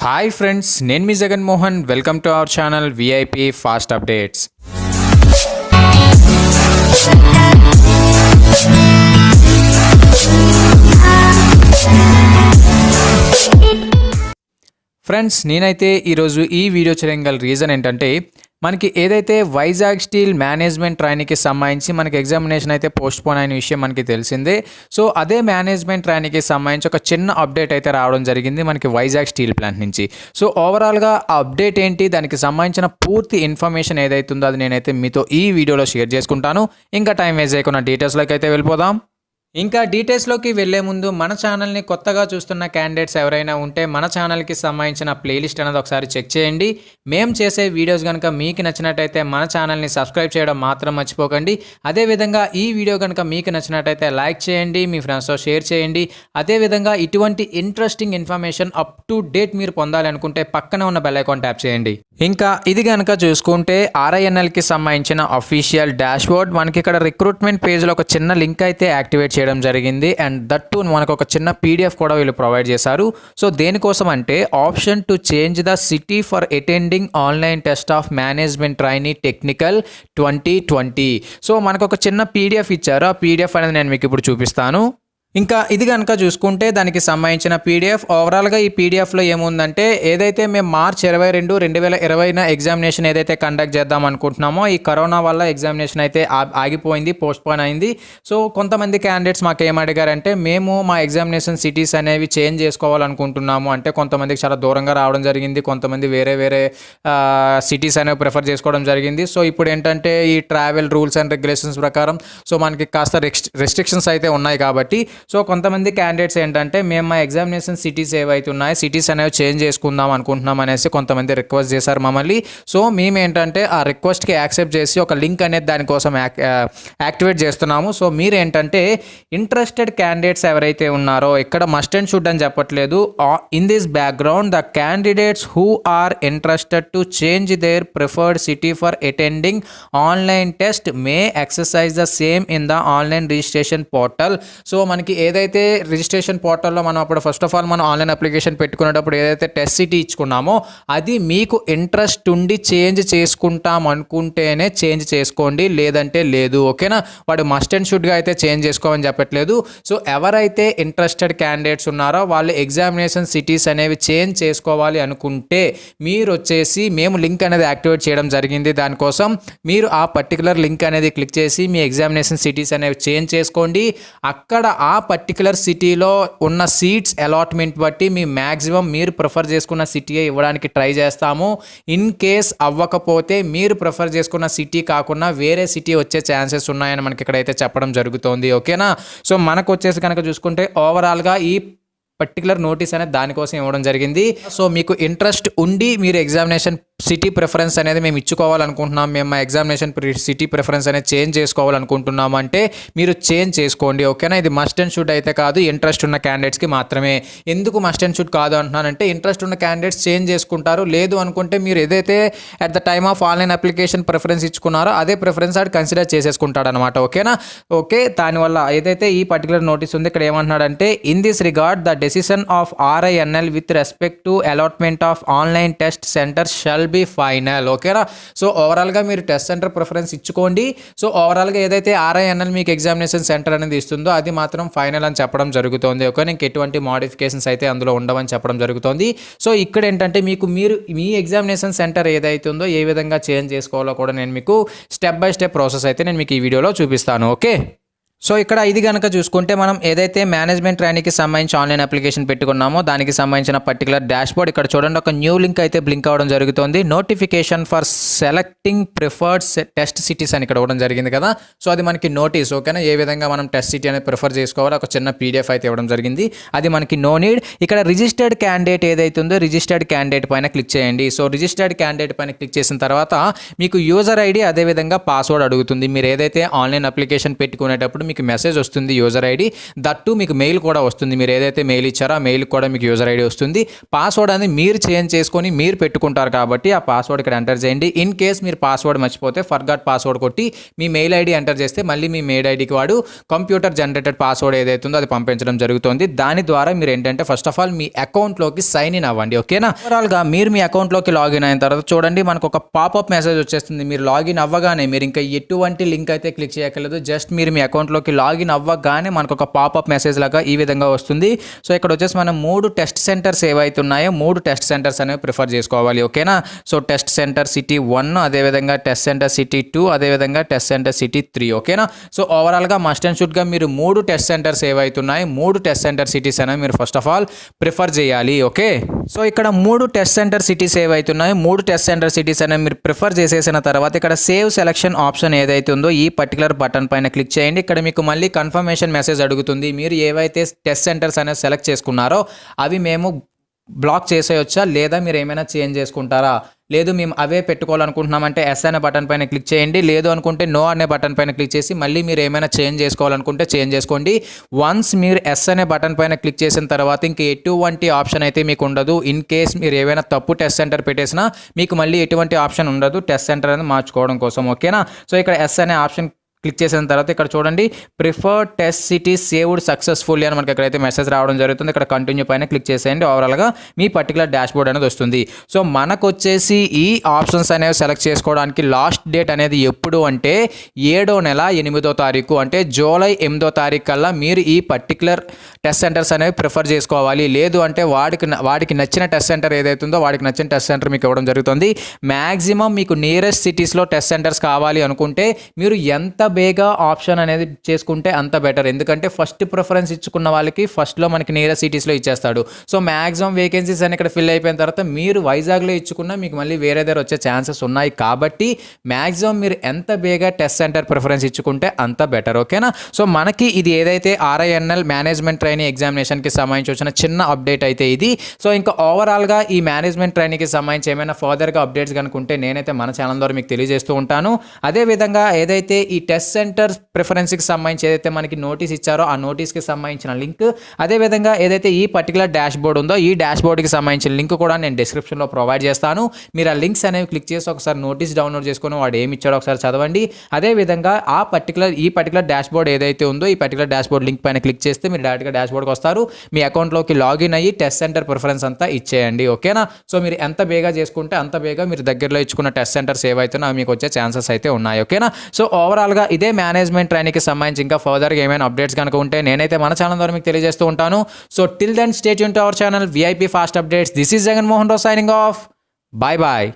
Hi friends, నేను మీ Jagan Mohan. Welcome to our channel VIP fast updates. Friends, నేనైతే ఈరోజు ఈ వీడియో చేయడం గల రీజన్ ఏంటంటే, మనకి ఏదైతే వైజాగ్ స్టీల్ మేనేజ్మెంట్ ట్రైనీకి సంబంధించి మనకి ఎగ్జామినేషన్ అయితే పోస్ట్ పోన్ అయిన విషయం మనకి తెలిసిందే. సో అదే మేనేజ్మెంట్ ట్రైనీకి సంబంధించి ఒక చిన్న అప్డేట్ అయితే రావడం జరిగింది మనకి వైజాగ్ స్టీల్ ప్లాంట్ నుంచి. సో ఓవరాల్గా ఆ అప్డేట్ ఏంటి, దానికి సంబంధించిన పూర్తి ఇన్ఫర్మేషన్ ఏదైతే ఉందో అది నేనైతే మీతో ఈ వీడియోలో షేర్ చేసుకుంటాను. ఇంకా టైం వేస్ట్ చేయకుండా డీటెయిల్స్లోకి అయితే వెళ్ళిపోదాం. ఇంకా డీటెయిల్స్లోకి వెళ్లే ముందు మన ఛానల్ని కొత్తగా చూస్తున్న క్యాండిడేట్స్ ఎవరైనా ఉంటే మన ఛానల్కి సంబంధించిన ప్లేలిస్ట్ అనేది ఒకసారి చెక్ చేయండి. మేము చేసే వీడియోస్ కనుక మీకు నచ్చినట్టయితే మన ఛానల్ని సబ్స్క్రైబ్ చేయడం మాత్రం మర్చిపోకండి. అదేవిధంగా ఈ వీడియో కనుక మీకు నచ్చినట్టయితే లైక్ చేయండి, మీ ఫ్రెండ్స్తో షేర్ చేయండి. అదేవిధంగా ఇటువంటి interesting information up to date మీరు పొందాలనుకుంటే పక్కన ఉన్న బెల్ ఐకాన్ ట్యాప్ చేయండి. ఇంకా ఇది కనుక చూసుకుంటే RINLకి సంబంధించిన అఫీషియల్ డాష్బోర్డ్ మనకి ఇక్కడ రిక్రూట్మెంట్ పేజ్లో ఒక చిన్న లింక్ అయితే యాక్టివేట్ చేయడం జరిగింది. అండ్ దట్ టు మనకు ఒక చిన్న PDF కూడా వీళ్ళు ప్రొవైడ్ చేశారు. సో దేనికోసం అంటే option to change the city for attending online test of management trainee technical 2020. So మనకు ఒక చిన్న PDF ఇచ్చారు. ఆ PDF అనేది నేను మీకు ఇప్పుడు చూపిస్తాను. ఇంకా ఇది కనుక చూసుకుంటే దానికి సంబంధించిన PDF ఓవరాల్గా ఈ PDFలో ఏముందంటే, ఏదైతే మేము March 22, 2020 ఎగ్జామినేషన్ ఏదైతే కండక్ట్ చేద్దాం అనుకుంటున్నామో ఈ కరోనా వల్ల ఎగ్జామినేషన్ అయితే ఆగిపోయింది, పోస్ట్పోన్ అయింది. సో కొంతమంది క్యాండిడేట్స్ మాకు ఏం అడిగారంటే, మేము మా ఎగ్జామినేషన్ సిటీస్ అనేవి చేంజ్ చేసుకోవాలనుకుంటున్నాము. అంటే కొంతమందికి చాలా దూరంగా రావడం జరిగింది, కొంతమంది వేరే సిటీస్ అనేవి ప్రిఫర్ చేసుకోవడం జరిగింది. సో ఇప్పుడు ఏంటంటే ఈ ట్రావెల్ రూల్స్ అండ్ రెగ్యులేషన్స్ ప్రకారం సో మనకి కాస్త రెస్ట్రిక్షన్స్ అయితే ఉన్నాయి కాబట్టి సో కొంతమంది క్యాండిడేట్స్ ఏంటంటే, మేము మా ఎగ్జామినేషన్ సిటీస్ ఏవైతే ఉన్నాయో సిటీస్ అనేవి చేంజ్ చేసుకుందాం అనుకుంటున్నాం అనేసి కొంతమంది రిక్వెస్ట్ చేశారు మమ్మల్ని. సో మేము ఏంటంటే ఆ రిక్వెస్ట్కి యాక్సెప్ట్ చేసి ఒక లింక్ అనేది దానికోసం యాక్టివేట్ చేస్తున్నాము. సో మీరు ఏంటంటే ఇంట్రెస్టెడ్ క్యాండిడేట్స్ ఎవరైతే ఉన్నారో, ఇక్కడ మస్ట్ అండ్ షుడ్ అని చెప్పట్లేదు, in this background the candidates who are interested to change their preferred city for attending online test may exercise the same in the online registration portal. So మనకి ఏదైతే registration పోర్టల్లో మనం అప్పుడు first of all మనం online application పెట్టుకునేటప్పుడు ఏదైతే test city ఇచ్చుకున్నామో అది మీకు ఇంట్రెస్ట్ ఉండి చేంజ్ చేసుకుంటాం అనుకుంటేనే చేంజ్ చేసుకోండి, లేదంటే లేదు. ఓకేనా, వాడు మస్ట్ అండ్ షుడ్గా అయితే చేంజ్ చేసుకోమని చెప్పట్లేదు. సో ఎవరైతే ఇంట్రెస్టెడ్ క్యాండిడేట్స్ ఉన్నారో వాళ్ళు ఎగ్జామినేషన్ సిటీస్ అనేవి చేంజ్ చేసుకోవాలి అనుకుంటే మీరు వచ్చేసి మేము లింక్ అనేది యాక్టివేట్ చేయడం జరిగింది. దానికోసం మీరు ఆ పర్టికులర్ లింక్ అనేది క్లిక్ చేసి మీ ఎగ్జామినేషన్ సిటీస్ అనేవి చేంజ్ చేసుకోండి. అక్కడ ఆ పర్టికులర్ సిటీలో ఉన్న సీట్స్ అలాట్మెంట్ బట్టి మీ మ్యాక్సిమం మీరు ప్రిఫర్ చేసుకున్న సిటీయే ఇవ్వడానికి ట్రై చేస్తాము. ఇన్ కేస్ అవ్వకపోతే మీరు ప్రిఫర్ చేసుకున్న సిటీ కాకుండా వేరే సిటీ వచ్చే ఛాన్సెస్ ఉన్నాయని మనకి ఇక్కడైతే చెప్పడం జరుగుతుంది. ఓకేనా, సో మనకు వచ్చేసి కనుక చూసుకుంటే ఓవరాల్గా ఈ పర్టికులర్ నోటీస్ అనేది దానికోసం ఇవ్వడం జరిగింది. సో మీకు ఇంట్రెస్ట్ ఉండి మీరు ఎగ్జామినేషన్ సిటీ ప్రిఫరెన్స్ అనేది మేము ఇచ్చుకోవాలనుకుంటున్నాం, మేము మా ఎగ్జామినేషన్ సిటీ ప్రిఫరెన్స్ అనేది చేంజ్ చేసుకోవాలనుకుంటున్నాము అంటే మీరు చేంజ్ చేసుకోండి. ఓకేనా, ఇది మస్ట్ అండ్ షుడ్ అయితే కాదు, ఇంట్రెస్ట్ ఉన్న క్యాండిడేట్స్కి మాత్రమే. ఎందుకు మస్ట్ అండ్ షుడ్ కాదు అంటున్నానంటే, ఇంట్రెస్ట్ ఉన్న క్యాండిడేట్స్ చేంజ్ చేసుకుంటారు, లేదు అనుకుంటే మీరు ఏదైతే at the time of online application preference ఇచ్చుకున్నారో అదే ప్రిఫరెన్స్ ఆడు కన్సిడర్ చేసేసుకుంటాడు అనమాట. ఓకేనా, ఓకే, దానివల్ల ఏదైతే ఈ పర్టికులర్ నోటీస్ ఉంది ఇక్కడ ఏమంటున్నాడంటే, in this regard the decision of RINL with respect to allotment of online test centre shall be final. ఓకేనా, సో ఓవరాల్గా మీరు టెస్ట్ సెంటర్ ప్రిఫరెన్స్ ఇచ్చుకోండి. సో ఓవరాల్గా ఏదైతే RINL మీకు ఎగ్జామినేషన్ సెంటర్ అనేది ఇస్తుందో అది మాత్రం ఫైనల్ అని చెప్పడం జరుగుతుంది. ఓకే, ఇంక ఎటువంటి మోడిఫికేషన్స్ అయితే అందులో ఉండవని చెప్పడం జరుగుతుంది. సో ఇక్కడ ఏంటంటే మీరు మీ ఎగ్జామినేషన్ సెంటర్ ఏదైతే ఉందో ఏ విధంగా చేంజ్ చేసుకోవాలో కూడా నేను మీకు స్టెప్ బై స్టెప్ ప్రాసెస్ అయితే నేను మీకు ఈ వీడియోలో చూపిస్తాను. ఓకే, సో ఇక్కడ ఇది కనుక చూసుకుంటే మనం ఏదైతే మేనేజ్మెంట్ ట్రైనీకి సంబంధించి ఆన్లైన్ అప్లికేషన్ పెట్టుకున్నామో దానికి సంబంధించిన పర్టికులర్ డాష్బోర్డ్ ఇక్కడ చూడండి, ఒక న్యూ లింక్ అయితే బ్లింక్ అవ్వడం జరుగుతుంది. Notification for selecting preferred test cities అని ఇక్కడ ఇవ్వడం జరిగింది కదా. సో అది మనకి నోటీస్. ఓకేనా, ఏ విధంగా మనం టెస్ట్ సిటీ అనేది ప్రిఫర్ చేసుకోవాలో ఒక చిన్న PDF అయితే ఇవ్వడం జరిగింది. అది మనకి నో నీడ్. ఇక్కడ రిజిస్టర్డ్ క్యాండిడేట్ ఏదైతే ఉందో రిజిస్టర్డ్ క్యాండిడేట్ పైన క్లిక్ చేయండి. సో రిజిస్టర్డ్ క్యాండిడేట్ పైన క్లిక్ చేసిన తర్వాత మీకు యూజర్ ID అదేవిధంగా పాస్వర్డ్ అడుగుతుంది. మీరు ఏదైతే ఆన్లైన్ అప్లికేషన్ పెట్టుకునేటప్పుడు మీకు మెసేజ్ వస్తుంది యూజర్ ఐడి, దట్టు మీకు మెయిల్ కూడా వస్తుంది. మీరు ఏదైతే మెయిల్ ఇచ్చారో ఆ మెయిల్ కూడా మీకు యూజర్ ఐడి వస్తుంది. పాస్వర్డ్ అనేది మీరు చేంజ్ చేసుకొని మీరు పెట్టుకుంటారు కాబట్టి ఆ పాస్వర్డ్ ఇక్కడ ఎంటర్ చేయండి. ఇన్ కేస్ మీరు పాస్వర్డ్ మర్చిపోతే ఫర్గాట్ పాస్వర్డ్ కొట్టి మీ మెయిల్ ఐడి ఎంటర్ చేస్తే మళ్ళీ మీ మెయిల్ ఐడికి వాడు కంప్యూటర్ జనరేటెడ్ పాస్వర్డ్ ఏదైతే ఉందో అది పంపించడం జరుగుతుంది. దాని ద్వారా మీరు ఏంటంటే ఫస్ట్ ఆఫ్ ఆల్ మీ అకౌంట్లోకి సైన్ ఇన్ అవ్వండి. ఓకేనా? ఓవరాల్గా మీరు మీ అకౌంట్లోకి లాగిన్ అయిన తర్వాత చూడండి మనకు ఒక పాపప్ మెసేజ్ వచ్చేస్తుంది. మీరు లాగిన్ అవ్వగానే మీరు ఇంకా ఎటువంటి లింక్ అయితే క్లిక్ చేయక్కర్లేదు. జస్ట్ మీరు మీ అకౌంట్లోకి లాగిన్ అవ్వగానే మనకు ఒక పాపప్ మెసేజ్ లాగా ఈ విధంగా వస్తుంది. సో ఇక్కడ వచ్చేసి మనం 3 టెస్ట్ సెంటర్స్ ఏవైతే ఉన్నాయో 3 టెస్ట్ సెంటర్స్ అనేవి ప్రిఫర్ చేసుకోవాలి. ఓకేనా? సో టెస్ట్ సెంటర్ సిటీ 1, అదేవిధంగా టెస్ట్ సెంటర్ సిటీ 2, అదేవిధంగా టెస్ట్ సెంటర్ సిటీ 3. ఓకేనా? సో ఓవరాల్గా మస్ట్ అండ్ షుడ్గా మీరు 3 టెస్ట్ సెంటర్స్ ఏవైతే ఉన్నాయో 3 టెస్ట్ సెంటర్ సిటీస్ అనేవి మీరు ఫస్ట్ ఆఫ్ ఆల్ ప్రిఫర్ చేయాలి. ఓకే? సో ఇక్కడ 3 టెస్ట్ సెంటర్ సిటీస్ ఏవైతే ఉన్నాయో 3 టెస్ట్ సెంటర్ సిటీస్ అనేవి మీరు ప్రిఫర్ చేసేసిన తర్వాత ఇక్కడ సేవ్ సెలక్షన్ ఆప్షన్ ఏదైతే ఉందో ఈ పర్టికులర్ బటన్ పైన క్లిక్ చేయండి. ఇక్కడ మీకు మళ్ళీ కన్ఫర్మేషన్ మెసేజ్ అడుగుతుంది. మీరు ఏవైతే టెస్ట్ సెంటర్స్ అనేది సెలెక్ట్ చేసుకున్నారో అవి మేము బ్లాక్ చేసేయొచ్చా లేదా మీరు ఏమైనా చేంజ్ చేసుకుంటారా? లేదు మేము అవే పెట్టుకోవాలనుకుంటున్నామంటే ఎస్ అనే బటన్ పైన క్లిక్ చేయండి. లేదు అనుకుంటే నో అనే బటన్ పైన క్లిక్ చేసి మళ్ళీ మీరు ఏమైనా చేంజ్ చేసుకోవాలనుకుంటే చేంజ్ చేసుకోండి. వన్స్ మీరు ఎస్ అనే బటన్ పైన క్లిక్ చేసిన తర్వాత ఇంక ఎటువంటి ఆప్షన్ అయితే మీకు ఉండదు. ఇన్ కేస్ మీరు ఏమైనా తప్పు టెస్ట్ సెంటర్ పెట్టేసినా మీకు మళ్ళీ ఎటువంటి ఆప్షన్ ఉండదు టెస్ట్ సెంటర్ అనేది మార్చుకోవడం కోసం. ఓకేనా? సో ఇక్కడ ఎస్ అనే ఆప్షన్ క్లిక్ చేసిన తర్వాత ఇక్కడ చూడండి preferred test city saved successfully అని మనకి ఎక్కడైతే మెసేజ్ రావడం జరుగుతుంది. ఇక్కడ కంటిన్యూ పైన క్లిక్ చేసేయండి. ఓవరాల్గా మీ పర్టికులర్ డాష్బోర్డ్ అనేది వస్తుంది. సో మనకు వచ్చేసి ఈ ఆప్షన్స్ అనేవి సెలెక్ట్ చేసుకోవడానికి లాస్ట్ డేట్ అనేది ఎప్పుడు అంటే 7వ నెల 8వ తారీఖు అంటే జూలై 8వ తారీఖు కల్లా మీరు ఈ పర్టికులర్ టెస్ట్ సెంటర్స్ అనేవి ప్రిఫర్ చేసుకోవాలి. లేదు అంటే వాడికి నచ్చిన టెస్ట్ సెంటర్ ఏదైతే ఉందో వాడికి నచ్చిన టెస్ట్ సెంటర్ మీకు ఇవ్వడం జరుగుతుంది. మ్యాక్సిమం మీకు నియరెస్ట్ సిటీస్లో టెస్ట్ సెంటర్స్ కావాలి అనుకుంటే మీరు ఎంత బేగా ఆప్షన్ అనేది చేసుకుంటే అంత బెటర్. ఎందుకంటే ఫస్ట్ ప్రిఫరెన్స్ ఇచ్చుకున్న వాళ్ళకి ఫస్ట్లో మనకి నియరెస్ట్ సిటీస్లో ఇచ్చేస్తాడు. సో మ్యాక్సిమం వేకెన్సీస్ అని ఇక్కడ ఫిల్ అయిపోయిన తర్వాత మీరు వైజాగ్లో ఇచ్చుకున్నా మీకు మళ్ళీ వేరే దగ్గర వచ్చే ఛాన్సెస్ ఉన్నాయి. కాబట్టి మ్యాక్సిమం మీరు ఎంత బేగా టెస్ట్ సెంటర్ ప్రిఫరెన్స్ ఇచ్చుకుంటే అంత బెటర్. ఓకేనా? సో మనకి ఇది ఏదైతే RINL మేనేజ్మెంట్ ట్రైనింగ్ ఎగ్జామినేషన్కి సంబంధించి వచ్చిన చిన్న అప్డేట్ అయితే ఇది. సో ఇంకా ఓవరాల్గా ఈ మేనేజ్మెంట్ ట్రైనింగ్కి సంబంధించి ఏమైనా ఫర్దర్గా అప్డేట్స్ కనుకుంటే నేనైతే మన ఛానల్ ద్వారా మీకు తెలియజేస్తూ ఉంటాను. అదేవిధంగా ఏదైతే ఈ టెస్ట్ సెంటర్ ప్రిఫరెన్స్కి సంబంధించి ఏదైతే మనకి నోటీస్ ఇచ్చారో ఆ నోటీస్కి సంబంధించిన లింక్, అదేవిధంగా ఏదైతే ఈ పర్టికులర్ డాష్ బోర్డ్ ఉందో ఈ డాష్ బోర్డ్కి సంబంధించిన లింక్ కూడా నేను డిస్క్రిప్షన్లో ప్రొవైడ్ చేస్తాను. మీరు ఆ లింక్స్ అనేవి క్లిక్ చేసి ఒకసారి నోటీస్ డౌన్లోడ్ చేసుకొని వాడు ఏమి ఇచ్చాడో ఒకసారి చదవండి. అదేవిధంగా ఈ పర్టికులర్ డాష్ బోర్డ్ ఏదైతే ఉందో ఈ పర్టికులర్ డాష్ బోర్డ్ లింక్ పైన క్లిక్ చేస్తే మీరు డైరెక్ట్గా డాష్ బోర్డ్కి వస్తారు. మీ అకౌంట్లోకి లాగిన్ అయ్యి టెస్ట్ సెంటర్ ప్రిఫరెన్స్ అంతా ఇచ్చేయండి. ఓకేనా? సో మీరు ఎంత బేగా చేసుకుంటే అంత బేగా మీరు దగ్గరలో ఇచ్చుకున్న టెస్ట్ సెంటర్స్ ఏవైతే మీకు వచ్చే ఛాన్సెస్ అయితే ఉన్నాయి. ఓకేనా? సో ఓవరాల్గా ఇదే మేనేజ్మెంట్ ట్రైనింగ్కి సంబంధించి ఇంకా ఫర్దర్గా ఏమైనా అప్డేట్స్ కనుక ఉంటే నేనైతే మన ఛానల్ ద్వారా మీకు తెలియజేస్తూ ఉంటాను. So till then stay tune to our channel VIP fast updates. This is Jagan Mohan Rao signing off. Bye bye.